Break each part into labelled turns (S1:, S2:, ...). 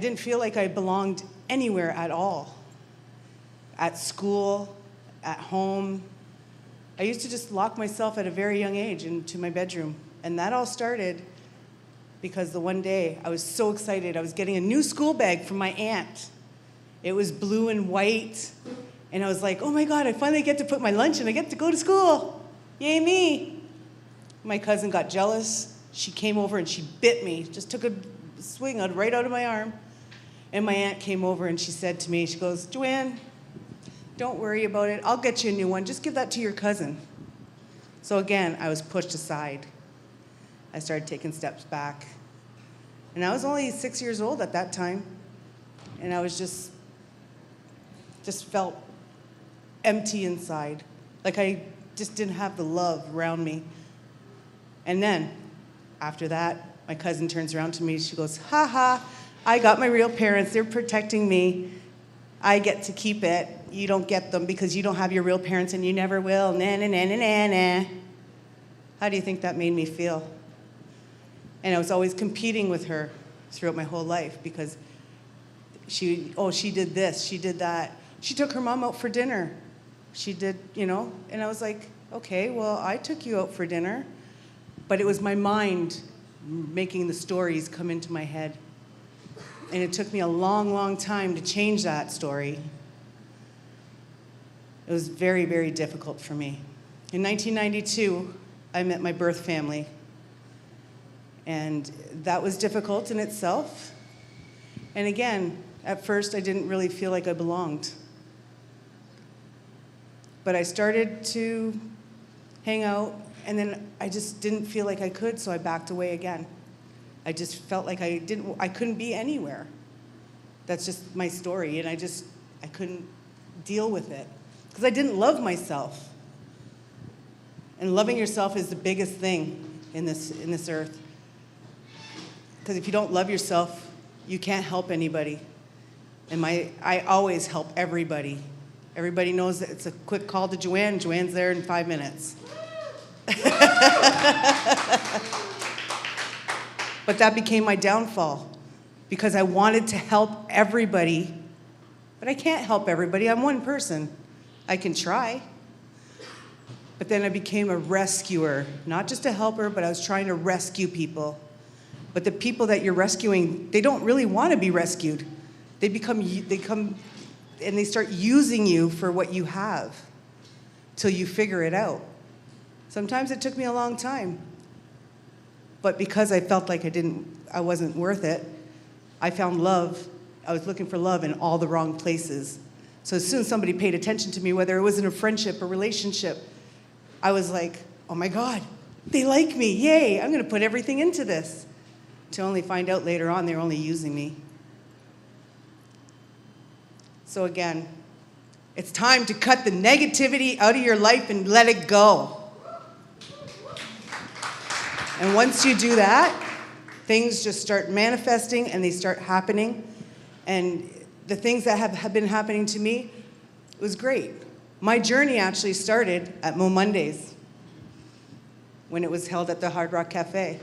S1: didn't feel like I belonged anywhere at all. At school, at home. I used to just lock myself at a very young age into my bedroom. And that all started because the one day I was so excited. I was getting a new school bag from my aunt. It was blue and white. And I was like, oh my God, I finally get to put my lunch and I get to go to school. Yay me. My cousin got jealous. She came over and she bit me, just took a swing right out of my arm. And my aunt came over and she said to me, she goes, Joanne, don't worry about it. I'll get you a new one. Just give that to your cousin. So again, I was pushed aside. I started taking steps back. And I was only 6 years old at that time. And I was just felt empty inside. Like I just didn't have the love around me. And then, after that, my cousin turns around to me. She goes, ha ha, I got my real parents. They're protecting me. I get to keep it. You don't get them because you don't have your real parents and you never will. Na, na, na, na, na, na. How do you think that made me feel? And I was always competing with her throughout my whole life because she did this, she did that. She took her mom out for dinner. She did, and I was like, okay, well, I took you out for dinner. But it was my mind making the stories come into my head. And it took me a long, long time to change that story. It was very, very difficult for me. In 1992, I met my birth family. And that was difficult in itself. And again, at first, I didn't really feel like I belonged. But I started to hang out, and then I just didn't feel like I could, so I backed away again. I just felt like I couldn't be anywhere. That's just my story, and I couldn't deal with it because I didn't love myself. And loving yourself is the biggest thing in this earth. Because if you don't love yourself, you can't help anybody. And I always help everybody. Everybody knows that it's a quick call to Joanne. Joanne's there in 5 minutes. But that became my downfall because I wanted to help everybody, but I can't help everybody. I'm one person. I can try. But then I became a rescuer, not just a helper, but I was trying to rescue people. But the people that you're rescuing, they don't really want to be rescued. They come and they start using you for what you have till you figure it out. Sometimes it took me a long time. But because I felt like I wasn't worth it, I found love. I was looking for love in all the wrong places. So as soon as somebody paid attention to me, whether it was in a friendship or relationship, I was like, oh my God, they like me, yay, I'm gonna put everything into this. To only find out later on they're only using me. So again, it's time to cut the negativity out of your life and let it go. And once you do that, things just start manifesting and they start happening. And the things that have been happening to me, it was great. My journey actually started at MoMondays when it was held at the Hard Rock Cafe.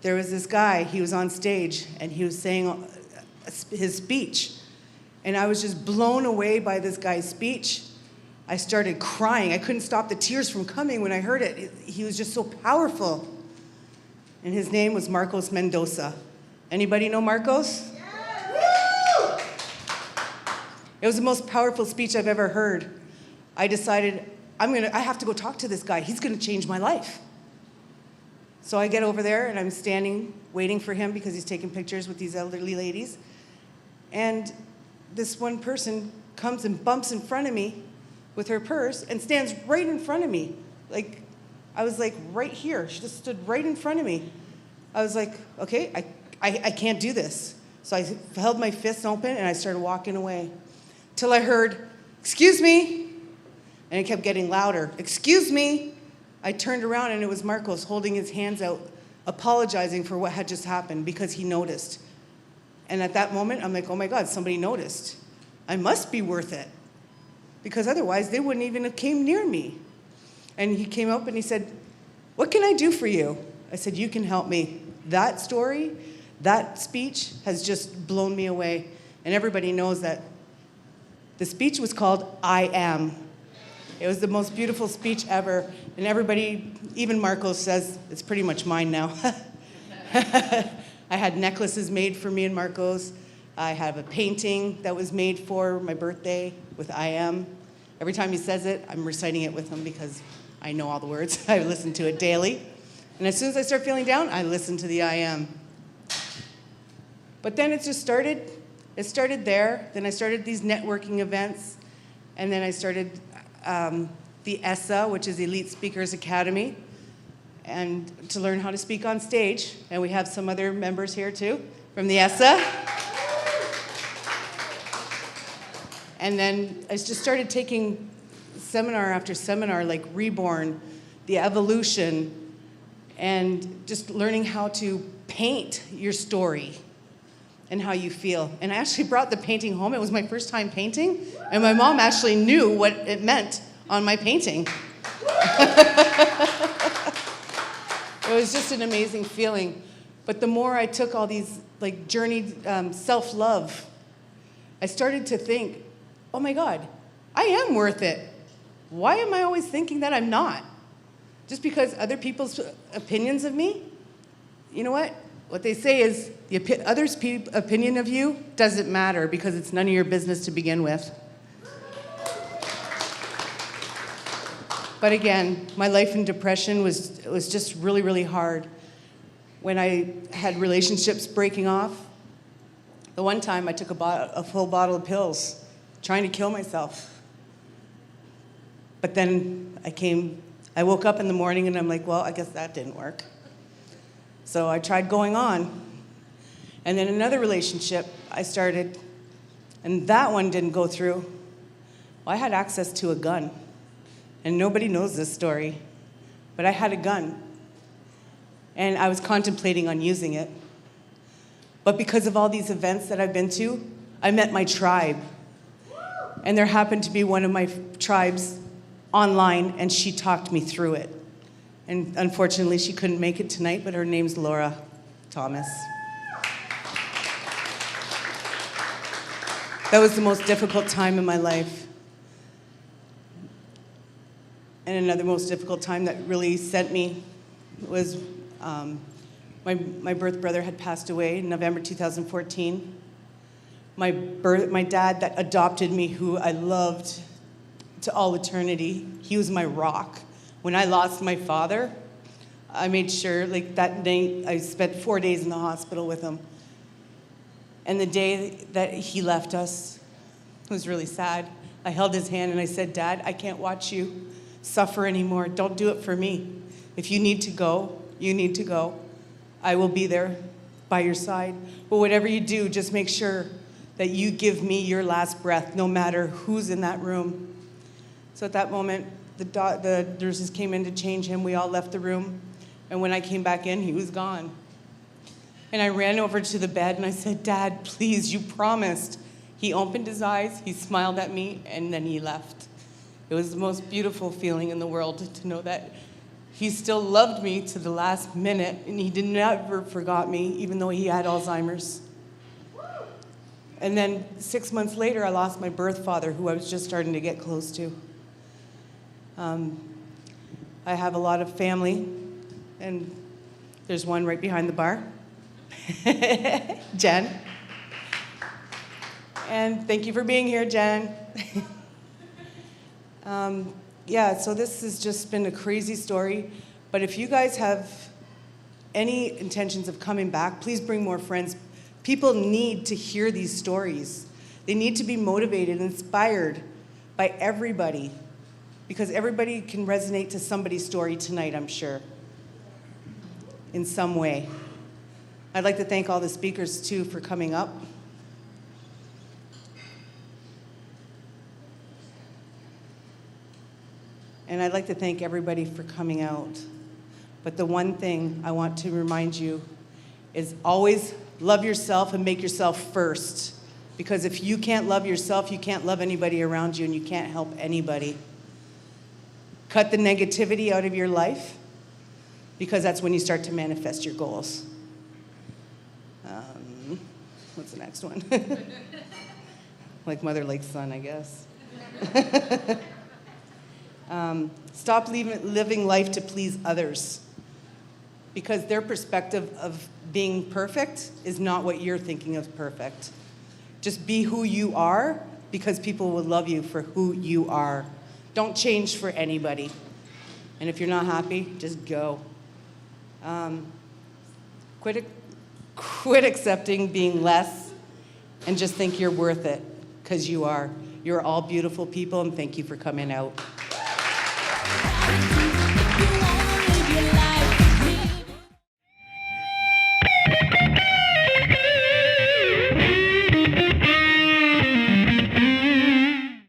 S1: There was this guy, he was on stage and he was saying his speech. And I was just blown away by this guy's speech. I started crying. I couldn't stop the tears from coming when I heard it. He was just so powerful. And his name was Marcos Mendoza. Anybody know Marcos? Yeah. It was the most powerful speech I've ever heard. I decided, I have to go talk to this guy. He's gonna change my life. So I get over there and I'm standing, waiting for him because he's taking pictures with these elderly ladies. And this one person comes and bumps in front of me with her purse and stands right in front of me. Like, I was like right here. She just stood right in front of me. I was like, okay, I can't do this. So I held my fists open and I started walking away till I heard, excuse me. And it kept getting louder, excuse me. I turned around and it was Marcos holding his hands out, apologizing for what had just happened because he noticed. And at that moment, I'm like, oh my God, somebody noticed. I must be worth it. Because otherwise, they wouldn't even have came near me. And he came up and he said, what can I do for you? I said, you can help me. That story, That speech has just blown me away. And everybody knows that the speech was called I Am. It was the most beautiful speech ever. And everybody, even Marco, says it's pretty much mine now. I had necklaces made for me and Marco's. I have a painting that was made for my birthday with I Am. Every time he says it, I'm reciting it with him because I know all the words. I listen to it daily. And as soon as I start feeling down, I listen to the I Am. But then it just started. It started there. Then I started these networking events. And then I started the ESSA, which is Elite Speakers Academy, and to learn how to speak on stage. And we have some other members here too from the ESSA. And then I just started taking seminar after seminar, like Reborn, the evolution, and just learning how to paint your story and how you feel. And I actually brought the painting home. It was my first time painting, and my mom actually knew what it meant on my painting. It was just an amazing feeling. But the more I took all these like journeyed self-love, I started to think, oh my God, I am worth it. Why am I always thinking that I'm not? Just because other people's opinions of me? You know what? What they say is the others' opinion of you doesn't matter because it's none of your business to begin with. But again, my life in depression was just really, really hard. When I had relationships breaking off, the one time I took a full bottle of pills, trying to kill myself. But then I woke up in the morning and I'm like, well, I guess that didn't work. So I tried going on. And then another relationship I started, and that one didn't go through. Well, I had access to a gun. And nobody knows this story, but I had a gun. And I was contemplating on using it. But because of all these events that I've been to, I met my tribe. And there happened to be one of my tribes online, and she talked me through it. And unfortunately, she couldn't make it tonight, but her name's Laura Thomas. That was the most difficult time in my life. And another most difficult time that really sent me was my birth brother had passed away in November 2014. My dad that adopted me, who I loved to all eternity, he was my rock. When I lost my father, I made sure, like that night, I spent 4 days in the hospital with him. And the day that he left us was really sad. I held his hand and I said, Dad, I can't watch you suffer anymore. Don't do it for me. If you need to go, you need to go. I will be there by your side. But whatever you do, just make sure that you give me your last breath, no matter who's in that room. So at that moment, the nurses came in to change him. We all left the room. And when I came back in, he was gone. And I ran over to the bed and I said, Dad, please, you promised. He opened his eyes, he smiled at me, and then he left. It was the most beautiful feeling in the world to know that he still loved me to the last minute, and he never forgot me, even though he had Alzheimer's. And then 6 months later, I lost my birth father, who I was just starting to get close to. I have a lot of family, and there's one right behind the bar, Jen. And thank you for being here, Jen. Yeah, so this has just been a crazy story. But if you guys have any intentions of coming back, please bring more friends. People need to hear these stories. They need to be motivated, inspired by everybody, because everybody can resonate to somebody's story tonight, I'm sure, in some way. I'd like to thank all the speakers, too, for coming up. And I'd like to thank everybody for coming out. But the one thing I want to remind you is always love yourself and make yourself first. Because if you can't love yourself, you can't love anybody around you, and you can't help anybody. Cut the negativity out of your life, because that's when you start to manifest your goals. What's the next one? Like mother, like son, I guess. Stop living life to please others, because their perspective of being perfect is not what you're thinking of perfect. Just be who you are, because people will love you for who you are. Don't change for anybody. And if you're not happy, just go. Quit accepting being less, and just think you're worth it, because you are. You're all beautiful people, and thank you for coming out.